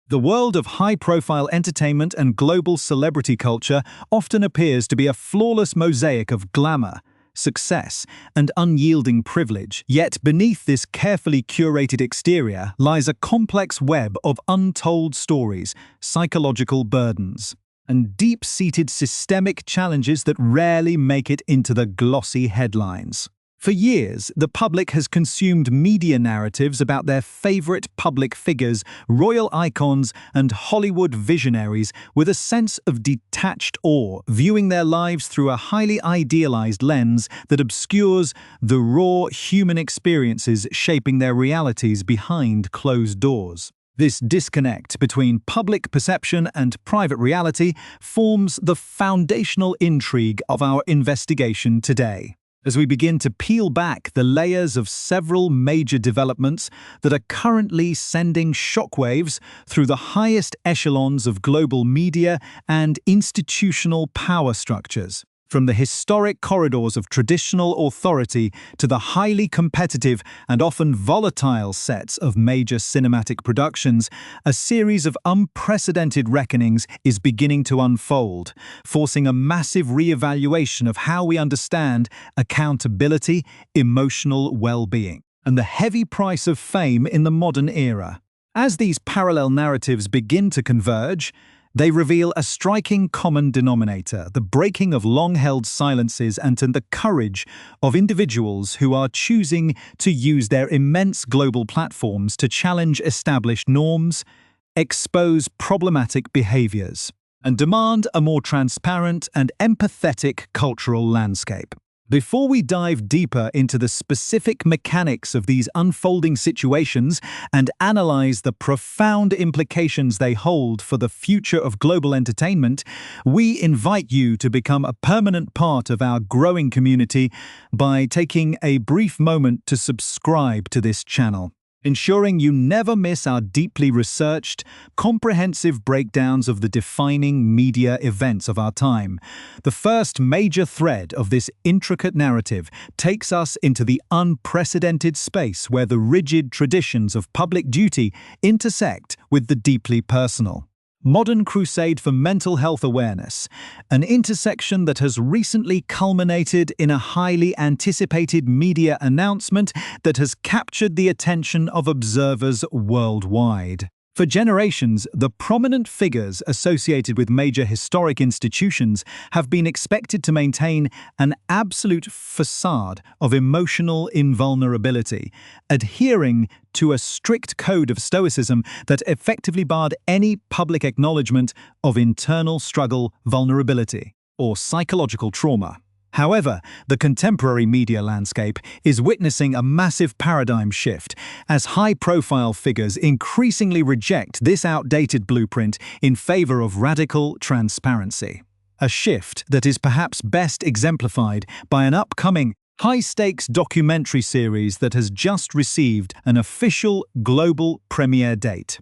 The world of high-profile entertainment and global celebrity culture often appears to be a flawless mosaic of glamour, success, and unyielding privilege. Yet beneath this carefully curated exterior lies a complex web of untold stories, psychological burdens, and deep-seated systemic challenges that rarely make it into the glossy headlines. For years, the public has consumed media narratives about their favorite public figures, royal icons, and Hollywood visionaries with a sense of detached awe, viewing their lives through a highly idealized lens that obscures the raw human experiences shaping their realities behind closed doors. This disconnect between public perception and private reality forms the foundational intrigue of our investigation today. As we begin to peel back the layers of several major developments that are currently sending shockwaves through the highest echelons of global media and institutional power structures. From the historic corridors of traditional authority to the highly competitive and often volatile sets of major cinematic productions, a series of unprecedented reckonings is beginning to unfold, forcing a massive re-evaluation of how we understand accountability, emotional well-being, and the heavy price of fame in the modern era. As these parallel narratives begin to converge, they reveal a striking common denominator, the breaking of long-held silences and the courage of individuals who are choosing to use their immense global platforms to challenge established norms, expose problematic behaviors, and demand a more transparent and empathetic cultural landscape. Before we dive deeper into the specific mechanics of these unfolding situations and analyze the profound implications they hold for the future of global entertainment, we invite you to become a permanent part of our growing community by taking a brief moment to subscribe to this channel, ensuring you never miss our deeply researched, comprehensive breakdowns of the defining media events of our time. The first major thread of this intricate narrative takes us into the unprecedented space where the rigid traditions of public duty intersect with the deeply personal. Modern crusade for mental health awareness, an intersection that has recently culminated in a highly anticipated media announcement that has captured the attention of observers worldwide. For generations, the prominent figures associated with major historic institutions have been expected to maintain an absolute facade of emotional invulnerability, adhering to a strict code of stoicism that effectively barred any public acknowledgement of internal struggle, vulnerability, or psychological trauma. However, the contemporary media landscape is witnessing a massive paradigm shift as high-profile figures increasingly reject this outdated blueprint in favor of radical transparency. A shift that is perhaps best exemplified by an upcoming high-stakes documentary series that has just received an official global premiere date.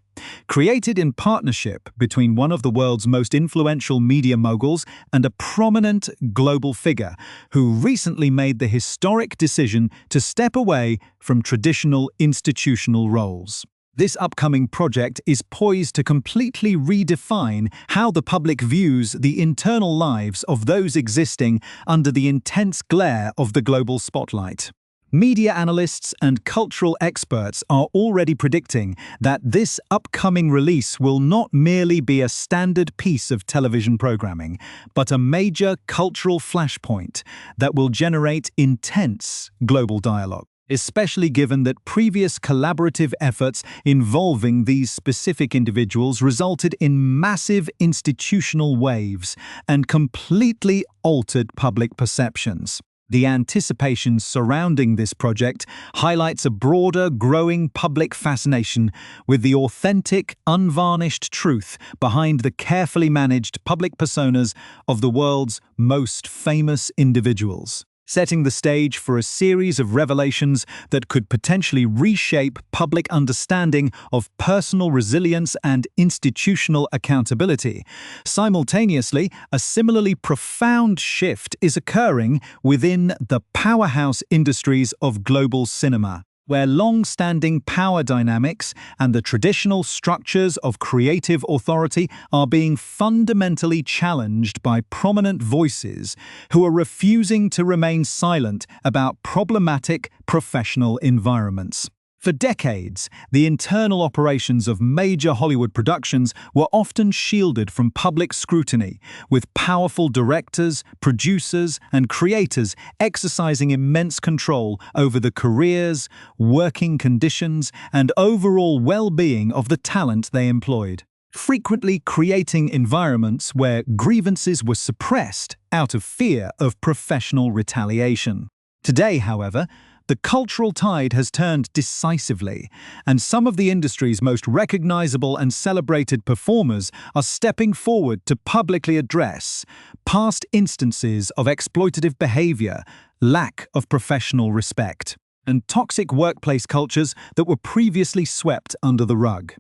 Created in partnership between one of the world's most influential media moguls and a prominent global figure who recently made the historic decision to step away from traditional institutional roles. This upcoming project is poised to completely redefine how the public views the internal lives of those existing under the intense glare of the global spotlight. Media analysts and cultural experts are already predicting that this upcoming release will not merely be a standard piece of television programming, but a major cultural flashpoint that will generate intense global dialogue, especially given that previous collaborative efforts involving these specific individuals resulted in massive institutional waves and completely altered public perceptions. The anticipation surrounding this project highlights a broader, growing public fascination with the authentic, unvarnished truth behind the carefully managed public personas of the world's most famous individuals, setting the stage for a series of revelations that could potentially reshape public understanding of personal resilience and institutional accountability. Simultaneously, a similarly profound shift is occurring within the powerhouse industries of global cinema. where long-standing power dynamics and the traditional structures of creative authority are being fundamentally challenged by prominent voices who are refusing to remain silent about problematic professional environments. For decades, the internal operations of major Hollywood productions were often shielded from public scrutiny, with powerful directors, producers, and creators exercising immense control over the careers, working conditions, and overall well-being of the talent they employed, frequently creating environments where grievances were suppressed out of fear of professional retaliation. Today, however, the cultural tide has turned decisively, and some of the industry's most recognizable and celebrated performers are stepping forward to publicly address past instances of exploitative behavior, lack of professional respect, and toxic workplace cultures that were previously swept under the rug.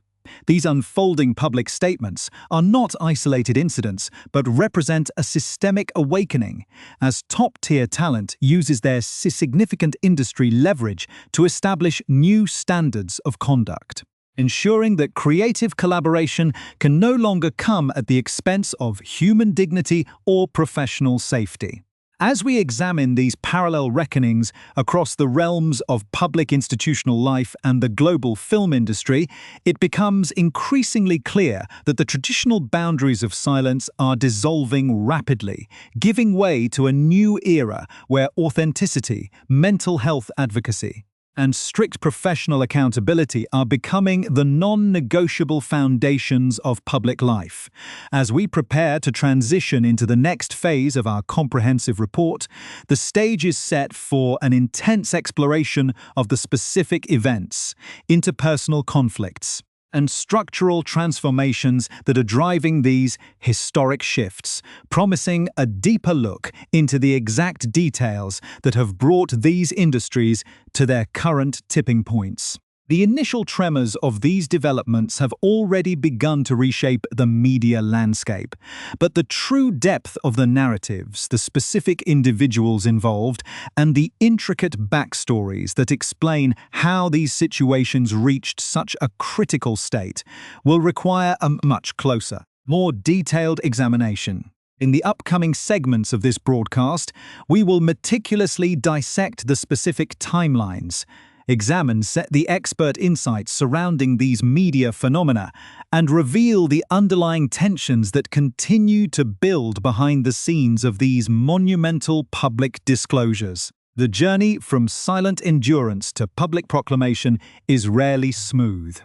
These unfolding public statements are not isolated incidents, but represent a systemic awakening as top-tier talent uses their significant industry leverage to establish new standards of conduct, ensuring that creative collaboration can no longer come at the expense of human dignity or professional safety. As we examine these parallel reckonings across the realms of public institutional life and the global film industry, it becomes increasingly clear that the traditional boundaries of silence are dissolving rapidly, giving way to a new era where authenticity, mental health advocacy, and strict professional accountability are becoming the non-negotiable foundations of public life. As we prepare to transition into the next phase of our comprehensive report, the stage is set for an intense exploration of the specific events, interpersonal conflicts, and structural transformations that are driving these historic shifts, promising a deeper look into the exact details that have brought these industries to their current tipping points. The initial tremors of these developments have already begun to reshape the media landscape, but the true depth of the narratives, the specific individuals involved, and the intricate backstories that explain how these situations reached such a critical state will require a much closer, more detailed examination. In the upcoming segments of this broadcast, we will meticulously dissect the specific timelines, examine the expert insights surrounding these media phenomena, and reveal the underlying tensions that continue to build behind the scenes of these monumental public disclosures. The journey from silent endurance to public proclamation is rarely smooth,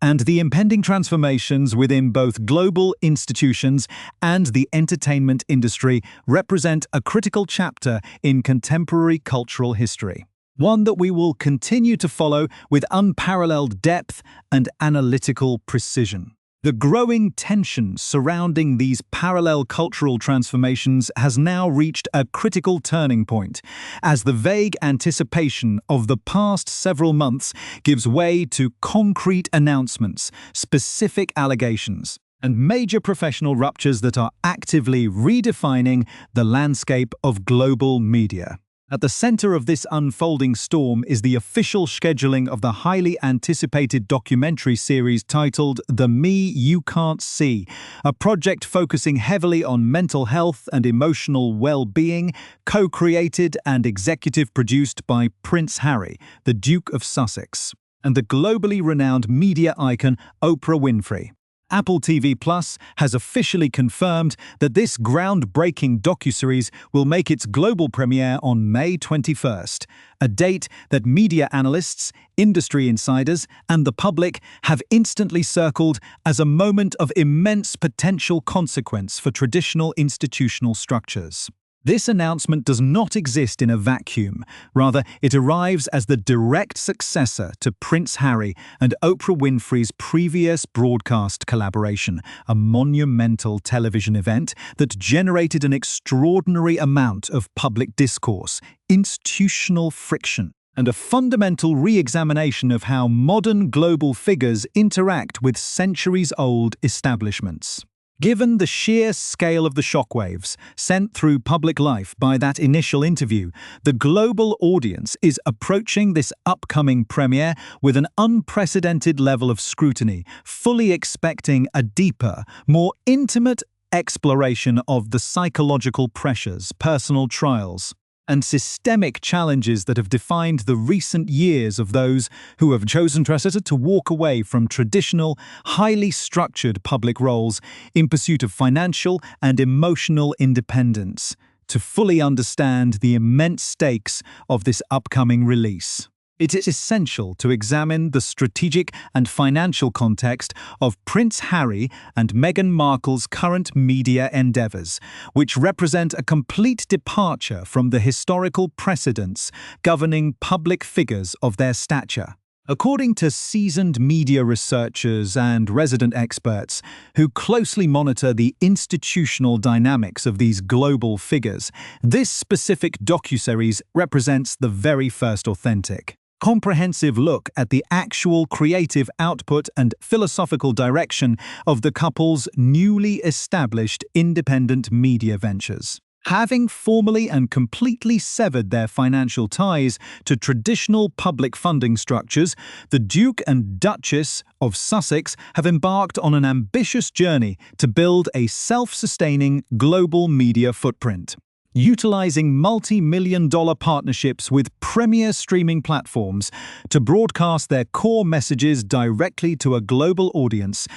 and the impending transformations within both global institutions and the entertainment industry represent a critical chapter in contemporary cultural history, one that we will continue to follow with unparalleled depth and analytical precision. The growing tension surrounding these parallel cultural transformations has now reached a critical turning point, as the vague anticipation of the past several months gives way to concrete announcements, specific allegations, and major professional ruptures that are actively redefining the landscape of global media. At the center of this unfolding storm is the official scheduling of the highly anticipated documentary series titled The Me You Can't See, a project focusing heavily on mental health and emotional well-being, co-created and executive produced by Prince Harry, the Duke of Sussex, and the globally renowned media icon Oprah Winfrey. Apple TV Plus has officially confirmed that this groundbreaking docuseries will make its global premiere on May 21st, a date that media analysts, industry insiders, and the public have instantly circled as a moment of immense potential consequence for traditional institutional structures. This announcement does not exist in a vacuum. Rather, it arrives as the direct successor to Prince Harry and Oprah Winfrey's previous broadcast collaboration, a monumental television event that generated an extraordinary amount of public discourse, institutional friction, and a fundamental re-examination of how modern global figures interact with centuries-old establishments. Given the sheer scale of the shockwaves sent through public life by that initial interview, the global audience is approaching this upcoming premiere with an unprecedented level of scrutiny, fully expecting a deeper, more intimate exploration of the psychological pressures, personal trials, and systemic challenges that have defined the recent years of those who have chosen to walk away from traditional, highly structured public roles in pursuit of financial and emotional independence, to fully understand the immense stakes of this upcoming release. It is essential to examine the strategic and financial context of Prince Harry and Meghan Markle's current media endeavours, which represent a complete departure from the historical precedents governing public figures of their stature. According to seasoned media researchers and resident experts who closely monitor the institutional dynamics of these global figures, this specific docuseries represents the very first authentic, comprehensive look at the actual creative output and philosophical direction of the couple's newly established independent media ventures. Having formally and completely severed their financial ties to traditional public funding structures, the Duke and Duchess of Sussex have embarked on an ambitious journey to build a self-sustaining global media footprint. Utilizing multi-million-dollar partnerships with premier streaming platforms to broadcast their core messages directly to a global audience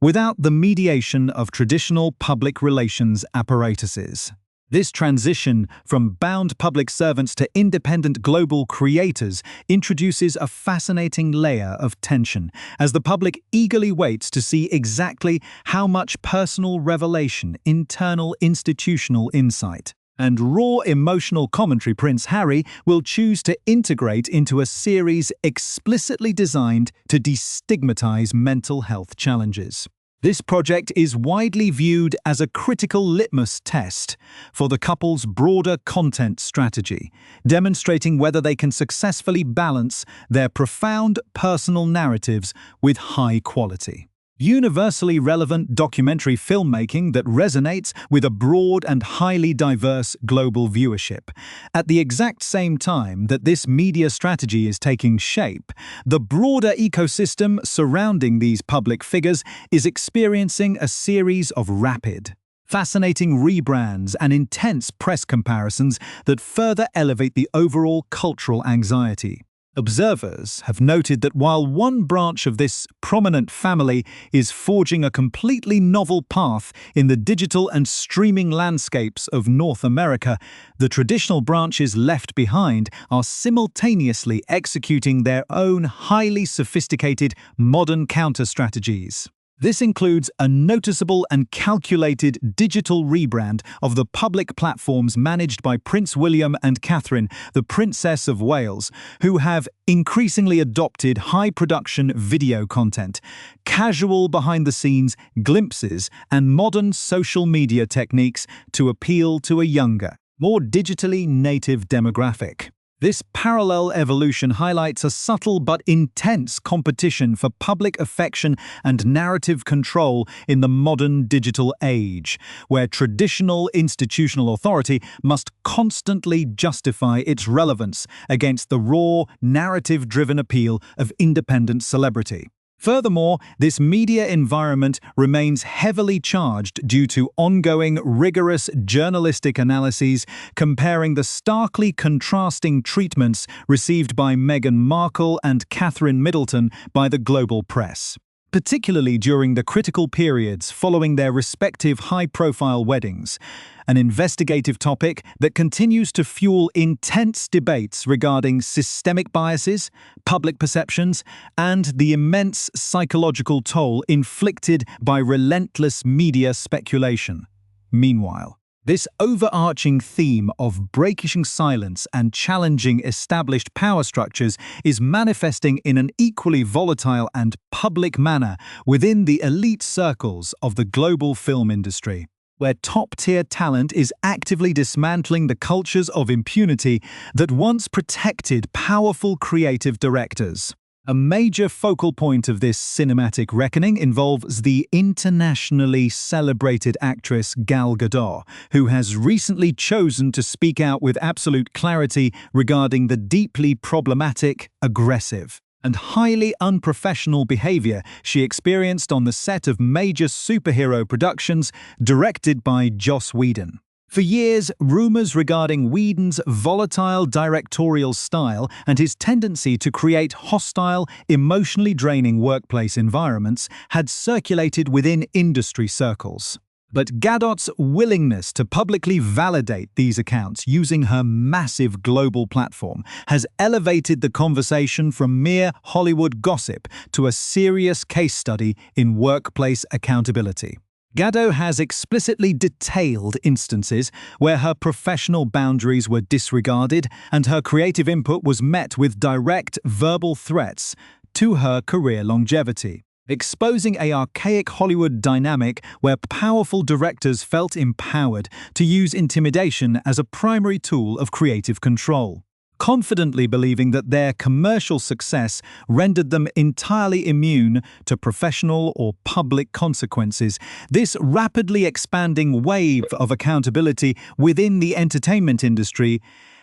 without the mediation of traditional public relations apparatuses. This transition from bound public servants to independent global creators introduces a fascinating layer of tension, as the public eagerly waits to see exactly how much personal revelation, internal institutional insight, and raw emotional commentary Prince Harry will choose to integrate into a series explicitly designed to destigmatize mental health challenges. This project is widely viewed as a critical litmus test for the couple's broader content strategy, demonstrating whether they can successfully balance their profound personal narratives with high quality, universally relevant documentary filmmaking that resonates with a broad and highly diverse global viewership. At the exact same time that this media strategy is taking shape, the broader ecosystem surrounding these public figures is experiencing a series of rapid, fascinating rebrands and intense press comparisons that further elevate the overall cultural anxiety. Observers have noted that while one branch of this prominent family is forging a completely novel path in the digital and streaming landscapes of North America, the traditional branches left behind are simultaneously executing their own highly sophisticated modern counter-strategies. This includes a noticeable and calculated digital rebrand of the public platforms managed by Prince William and Catherine, the Princess of Wales, who have increasingly adopted high-production video content, casual behind-the-scenes glimpses, and modern social media techniques to appeal to a younger, more digitally native demographic. This parallel evolution highlights a subtle but intense competition for public affection and narrative control in the modern digital age, where traditional institutional authority must constantly justify its relevance against the raw, narrative-driven appeal of independent celebrity. Furthermore, this media environment remains heavily charged due to ongoing rigorous journalistic analyses comparing the starkly contrasting treatments received by Meghan Markle and Catherine Middleton by the global press, particularly during the critical periods following their respective high-profile weddings, an investigative topic that continues to fuel intense debates regarding systemic biases, public perceptions, and the immense psychological toll inflicted by relentless media speculation. Meanwhile, this overarching theme of breaking silence and challenging established power structures is manifesting in an equally volatile and public manner within the elite circles of the global film industry, where top-tier talent is actively dismantling the cultures of impunity that once protected powerful creative directors. A major focal point of this cinematic reckoning involves the internationally celebrated actress Gal Gadot, who has recently chosen to speak out with absolute clarity regarding the deeply problematic, aggressive, and highly unprofessional behavior she experienced on the set of major superhero productions directed by Joss Whedon. For years, rumors regarding Whedon's volatile directorial style and his tendency to create hostile, emotionally draining workplace environments had circulated within industry circles. But Gadot's willingness to publicly validate these accounts using her massive global platform has elevated the conversation from mere Hollywood gossip to a serious case study in workplace accountability. Gadot has explicitly detailed instances where her professional boundaries were disregarded and her creative input was met with direct verbal threats to her career longevity, exposing an archaic Hollywood dynamic where powerful directors felt empowered to use intimidation as a primary tool of creative control, confidently believing that their commercial success rendered them entirely immune to professional or public consequences. This rapidly expanding wave of accountability within the entertainment industry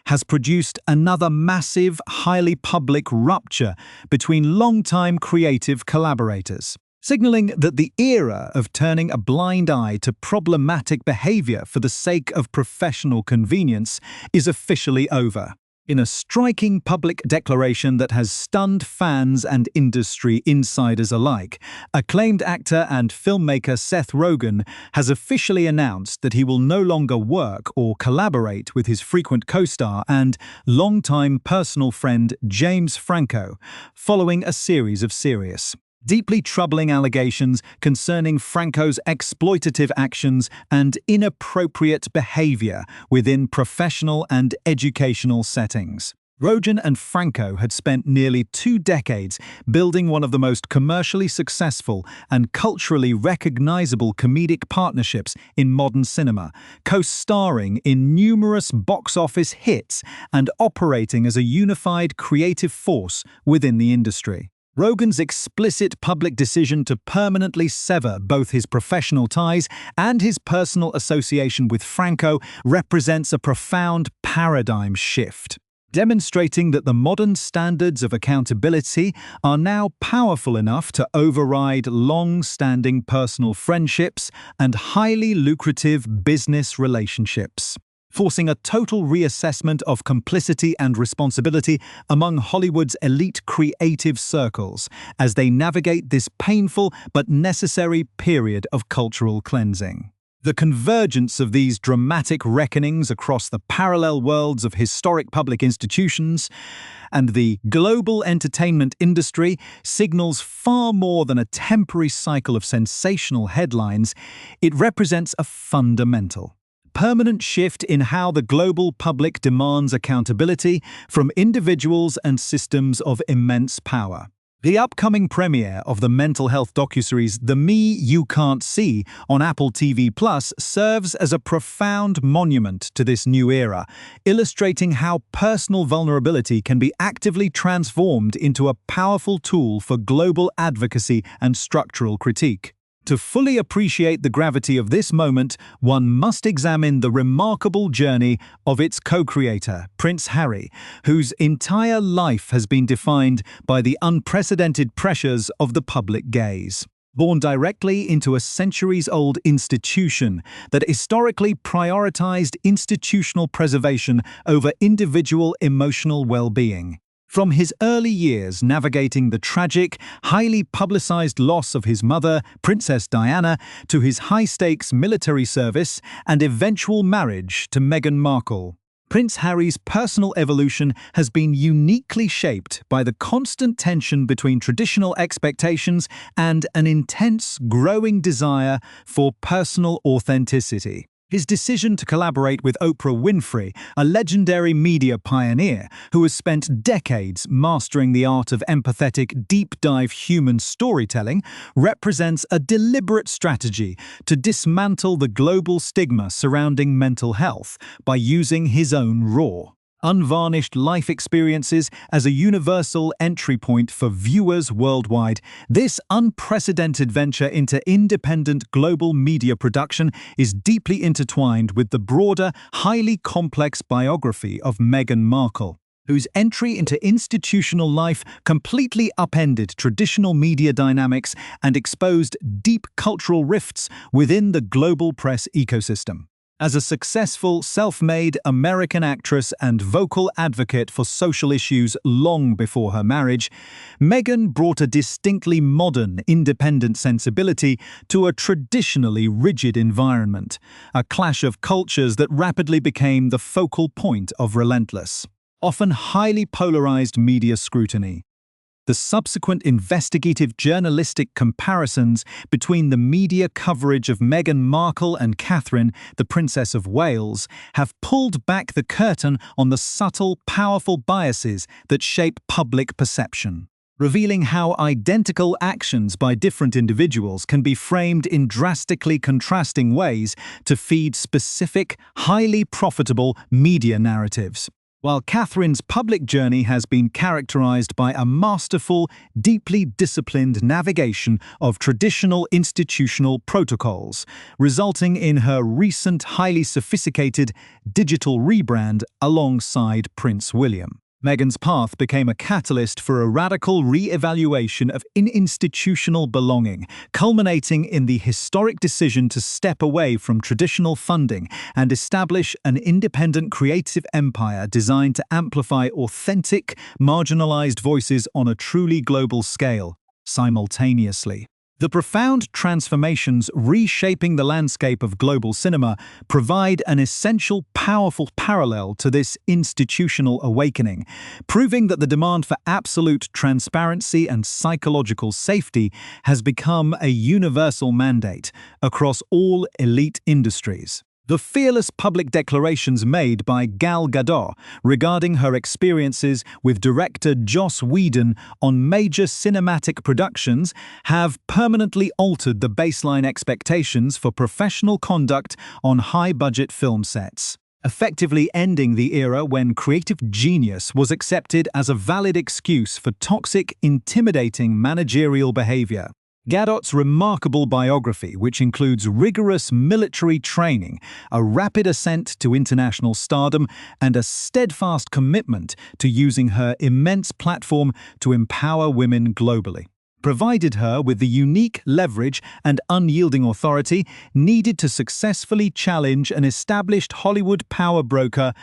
has produced another massive, highly public rupture between longtime creative collaborators, signaling that the era of turning a blind eye to problematic behavior for the sake of professional convenience is officially over. In a striking public declaration that has stunned fans and industry insiders alike, acclaimed actor and filmmaker Seth Rogen has officially announced that he will no longer work or collaborate with his frequent co-star and longtime personal friend James Franco, following a series of serious, deeply troubling allegations concerning Franco's exploitative actions and inappropriate behavior within professional and educational settings. Rogen and Franco had spent nearly 2 decades building one of the most commercially successful and culturally recognizable comedic partnerships in modern cinema, co-starring in numerous box office hits and operating as a unified creative force within the industry. Rogen's explicit public decision to permanently sever both his professional ties and his personal association with Franco represents a profound paradigm shift, demonstrating that the modern standards of accountability are now powerful enough to override long-standing personal friendships and highly lucrative business relationships, forcing a total reassessment of complicity and responsibility among Hollywood's elite creative circles as they navigate this painful but necessary period of cultural cleansing. The convergence of these dramatic reckonings across the parallel worlds of historic public institutions and the global entertainment industry signals far more than a temporary cycle of sensational headlines. It represents a fundamental, permanent shift in how the global public demands accountability from individuals and systems of immense power. The upcoming premiere of the mental health docuseries The Me You Can't See on Apple TV Plus serves as a profound monument to this new era, illustrating how personal vulnerability can be actively transformed into a powerful tool for global advocacy and structural critique. To fully appreciate the gravity of this moment, one must examine the remarkable journey of its co-creator, Prince Harry, whose entire life has been defined by the unprecedented pressures of the public gaze. Born directly into a centuries-old institution that historically prioritized institutional preservation over individual emotional well-being. From his early years navigating the tragic, highly publicized loss of his mother, Princess Diana, to his high-stakes military service and eventual marriage to Meghan Markle, Prince Harry's personal evolution has been uniquely shaped by the constant tension between traditional expectations and an intense, growing desire for personal authenticity. His decision to collaborate with Oprah Winfrey, a legendary media pioneer who has spent decades mastering the art of empathetic, deep-dive human storytelling, represents a deliberate strategy to dismantle the global stigma surrounding mental health by using his own raw, unvarnished life experiences as a universal entry point for viewers worldwide. This unprecedented venture into independent global media production is deeply intertwined with the broader, highly complex biography of Meghan Markle, whose entry into institutional life completely upended traditional media dynamics and exposed deep cultural rifts within the global press ecosystem. As a successful, self-made American actress and vocal advocate for social issues long before her marriage, Meghan brought a distinctly modern, independent sensibility to a traditionally rigid environment, a clash of cultures that rapidly became the focal point of relentless, often highly polarized media scrutiny. The subsequent investigative journalistic comparisons between the media coverage of Meghan Markle and Catherine, the Princess of Wales, have pulled back the curtain on the subtle, powerful biases that shape public perception, revealing how identical actions by different individuals can be framed in drastically contrasting ways to feed specific, highly profitable media narratives. While Catherine's public journey has been characterized by a masterful, deeply disciplined navigation of traditional institutional protocols, resulting in her recent highly sophisticated digital rebrand alongside Prince William, Meghan's path became a catalyst for a radical re-evaluation of institutional belonging, culminating in the historic decision to step away from traditional funding and establish an independent creative empire designed to amplify authentic, marginalized voices on a truly global scale, simultaneously. The profound transformations reshaping the landscape of global cinema provide an essential, powerful parallel to this institutional awakening, proving that the demand for absolute transparency and psychological safety has become a universal mandate across all elite industries. The fearless public declarations made by Gal Gadot regarding her experiences with director Joss Whedon on major cinematic productions have permanently altered the baseline expectations for professional conduct on high-budget film sets, effectively ending the era when creative genius was accepted as a valid excuse for toxic, intimidating managerial behavior. Gadot's remarkable biography, which includes rigorous military training, a rapid ascent to international stardom, and a steadfast commitment to using her immense platform to empower women globally, provided her with the unique leverage and unyielding authority needed to successfully challenge an established Hollywood power broker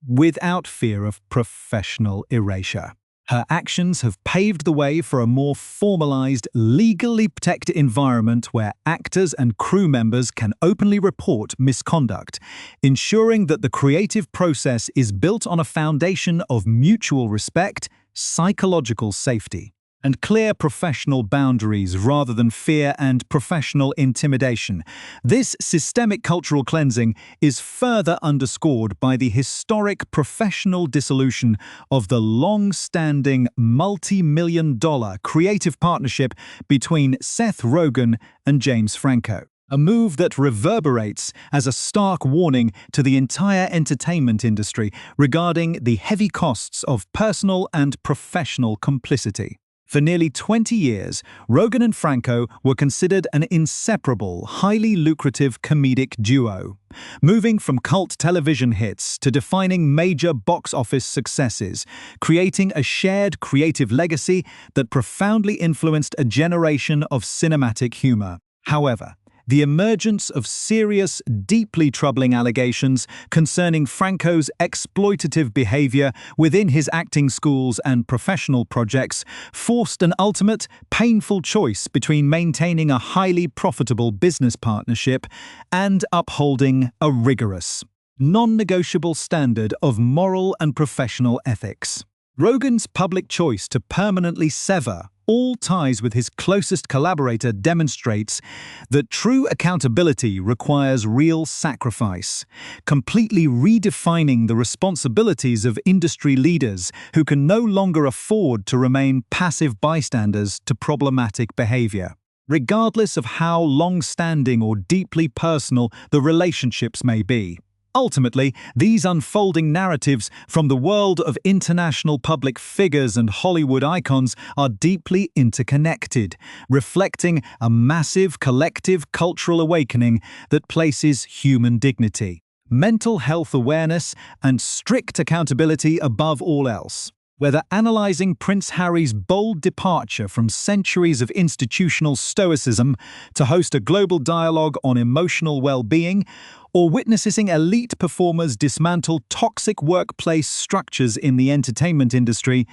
without fear of professional erasure. Her actions have paved the way for a more formalized, legally protected environment where actors and crew members can openly report misconduct, ensuring that the creative process is built on a foundation of mutual respect, psychological safety, and clear professional boundaries rather than fear and professional intimidation. This systemic cultural cleansing is further underscored by the historic professional dissolution of the long-standing multi-million-dollar creative partnership between Seth Rogen and James Franco, a move that reverberates as a stark warning to the entire entertainment industry regarding the heavy costs of personal and professional complicity. For nearly 20 years, Rogen and Franco were considered an inseparable, highly lucrative comedic duo, moving from cult television hits to defining major box office successes, creating a shared creative legacy that profoundly influenced a generation of cinematic humor. However, the emergence of serious, deeply troubling allegations concerning Franco's exploitative behavior within his acting schools and professional projects forced an ultimate, painful choice between maintaining a highly profitable business partnership and upholding a rigorous, non-negotiable standard of moral and professional ethics. Rogen's public choice to permanently sever all ties with his closest collaborator demonstrates that true accountability requires real sacrifice, completely redefining the responsibilities of industry leaders who can no longer afford to remain passive bystanders to problematic behavior. Regardless of how long-standing or deeply personal the relationships may be, Ultimately, these unfolding narratives from the world of international public figures and Hollywood icons are deeply interconnected, reflecting a massive collective cultural awakening that places human dignity, mental health awareness, and strict accountability above all else. Whether analyzing Prince Harry's bold departure from centuries of institutional stoicism to host a global dialogue on emotional well-being, or witnessing elite performers dismantle toxic workplace structures in the entertainment industry,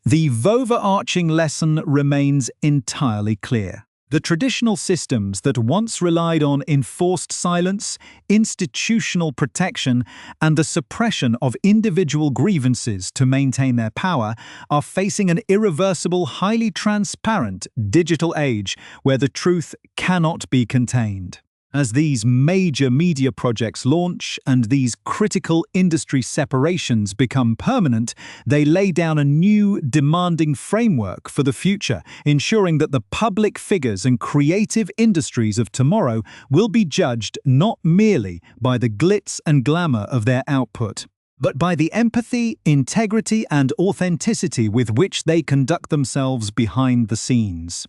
the overarching lesson remains entirely clear. The traditional systems that once relied on enforced silence, institutional protection, and the suppression of individual grievances to maintain their power are facing an irreversible, highly transparent digital age where the truth cannot be contained. As these major media projects launch and these critical industry separations become permanent, they lay down a new, demanding framework for the future, ensuring that the public figures and creative industries of tomorrow will be judged not merely by the glitz and glamour of their output, but by the empathy, integrity, and authenticity with which they conduct themselves behind the scenes.